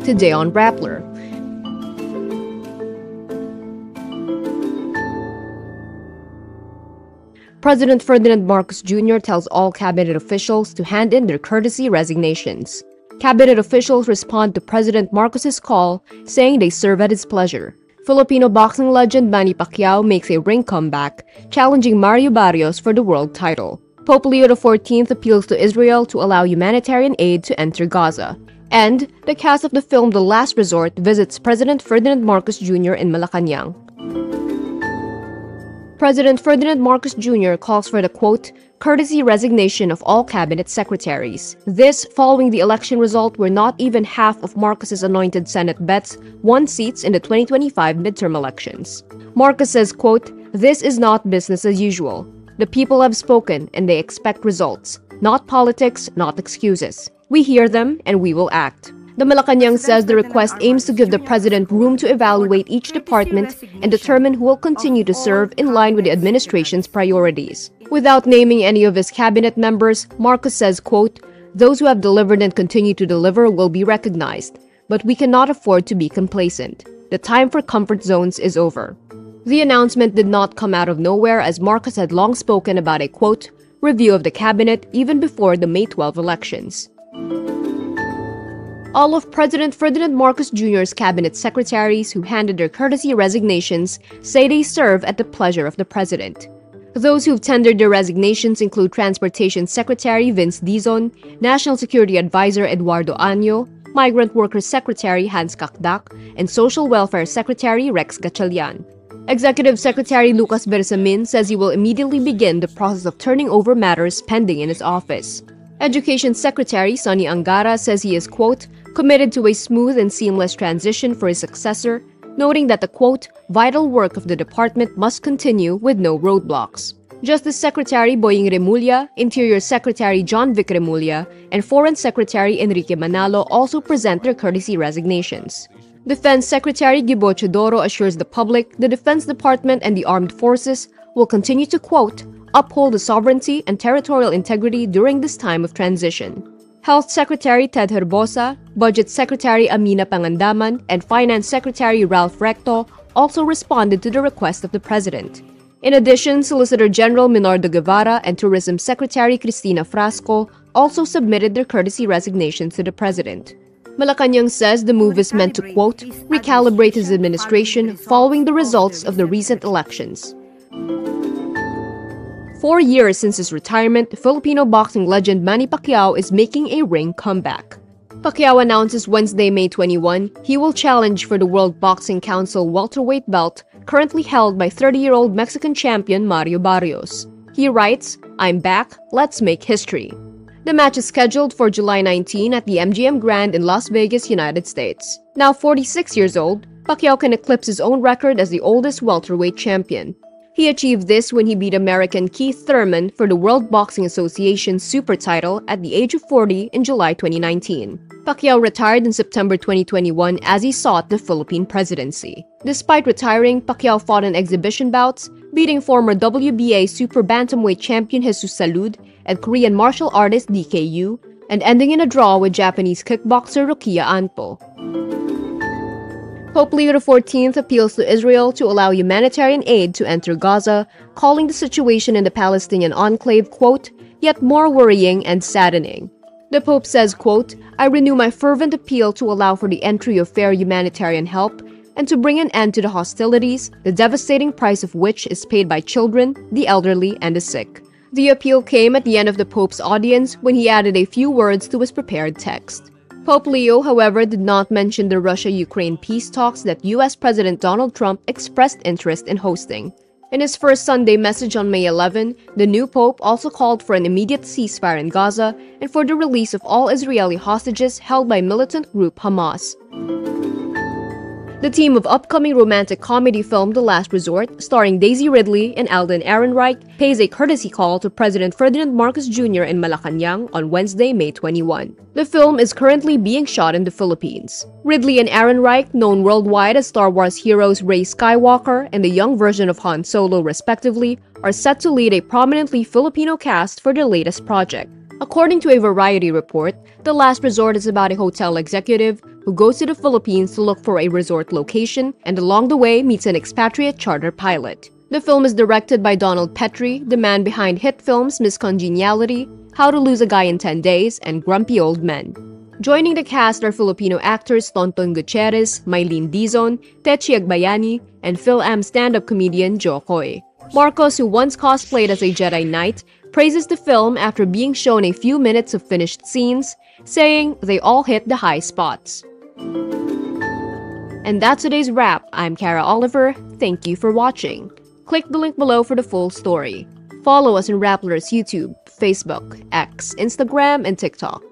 Today on Rappler. President Ferdinand Marcos Jr. tells all cabinet officials to hand in their courtesy resignations. Cabinet officials respond to President Marcos's call, saying they serve at his pleasure. Filipino boxing legend Manny Pacquiao makes a ring comeback, challenging Mario Barrios for the world title. Pope Leo XIV appeals to Israel to allow humanitarian aid to enter Gaza. And the cast of the film The Last Resort visits President Ferdinand Marcos Jr. in Malacanang. President Ferdinand Marcos Jr. calls for the, quote, courtesy resignation of all cabinet secretaries. This following the election result where not even half of Marcos's anointed Senate bets won seats in the 2025 midterm elections. Marcos says, quote, this is not business as usual. The people have spoken and they expect results. Not politics, not excuses. We hear them and we will act. The Malacanang says the request aims to give the president room to evaluate each department and determine who will continue to serve in line with the administration's priorities. Without naming any of his cabinet members, Marcos says, quote, those who have delivered and continue to deliver will be recognized, but we cannot afford to be complacent. The time for comfort zones is over. The announcement did not come out of nowhere as Marcos had long spoken about a, quote, review of the cabinet even before the May 12 elections. All of President Ferdinand Marcos Jr.'s cabinet secretaries who handed their courtesy resignations say they serve at the pleasure of the president. Those who've tendered their resignations include Transportation Secretary Vince Dizon, National Security Advisor Eduardo Año, Migrant Workers Secretary Hans Kakdak, and Social Welfare Secretary Rex Gatchalian. Executive Secretary Lucas Bersamin says he will immediately begin the process of turning over matters pending in his office. Education Secretary Sonny Angara says he is, quote, committed to a smooth and seamless transition for his successor, noting that the, quote, vital work of the department must continue with no roadblocks. Justice Secretary Boying Remulla, Interior Secretary John Vic Remulla, and Foreign Secretary Enrique Manalo also present their courtesy resignations. Defense Secretary Gibo Chodoro assures the public the Defense Department and the Armed Forces will continue to, quote, uphold the sovereignty and territorial integrity during this time of transition. Health Secretary Ted Herbosa, Budget Secretary Amina Pangandaman, and Finance Secretary Ralph Recto also responded to the request of the President. In addition, Solicitor General Minardo Guevara and Tourism Secretary Cristina Frasco also submitted their courtesy resignations to the President. Malacanang says the move is meant to, quote, recalibrate his administration following the results of the recent elections. 4 years since his retirement, Filipino boxing legend Manny Pacquiao is making a ring comeback. Pacquiao announces Wednesday, May 21, he will challenge for the World Boxing Council welterweight belt currently held by 30-year-old Mexican champion Mario Barrios. He writes, I'm back, let's make history. The match is scheduled for July 19 at the MGM Grand in Las Vegas, United States. Now 46 years old, Pacquiao can eclipse his own record as the oldest welterweight champion. He achieved this when he beat American Keith Thurman for the World Boxing Association super title at the age of 40 in July 2019. Pacquiao retired in September 2021 as he sought the Philippine presidency. Despite retiring, Pacquiao fought in exhibition bouts, beating former WBA super bantamweight champion Jesus Salud and Korean martial artist DKU, and ending in a draw with Japanese kickboxer Rokia Anpo. Pope Leo XIV appeals to Israel to allow humanitarian aid to enter Gaza, calling the situation in the Palestinian enclave, quote, yet more worrying and saddening. The Pope says, quote, I renew my fervent appeal to allow for the entry of fair humanitarian help and to bring an end to the hostilities, the devastating price of which is paid by children, the elderly, and the sick. The appeal came at the end of the Pope's audience when he added a few words to his prepared text. Pope Leo, however, did not mention the Russia-Ukraine peace talks that US President Donald Trump expressed interest in hosting. In his first Sunday message on May 11, the new Pope also called for an immediate ceasefire in Gaza and for the release of all Israeli hostages held by militant group Hamas. The team of upcoming romantic comedy film The Last Resort, starring Daisy Ridley and Alden Ehrenreich, pays a courtesy call to President Ferdinand Marcos Jr. in Malacanang on Wednesday, May 21. The film is currently being shot in the Philippines. Ridley and Ehrenreich, known worldwide as Star Wars heroes Rey Skywalker and the young version of Han Solo respectively, are set to lead a prominently Filipino cast for their latest project. According to a Variety report, The Last Resort is about a hotel executive who goes to the Philippines to look for a resort location and along the way meets an expatriate charter pilot. The film is directed by Donald Petrie, the man behind hit films Miss Congeniality, How to Lose a Guy in 10 Days, and Grumpy Old Men. Joining the cast are Filipino actors Tonton Gutierrez, Mylene Dizon, Techi Agbayani, and Phil-Am stand-up comedian Joe Coy. Marcos, who once cosplayed as a Jedi Knight, praises the film after being shown a few minutes of finished scenes, saying they all hit the high spots. And that's today's wrap. I'm Kara Oliver. Thank you for watching. Click the link below for the full story. Follow us on Rappler's YouTube, Facebook, X, Instagram, and TikTok.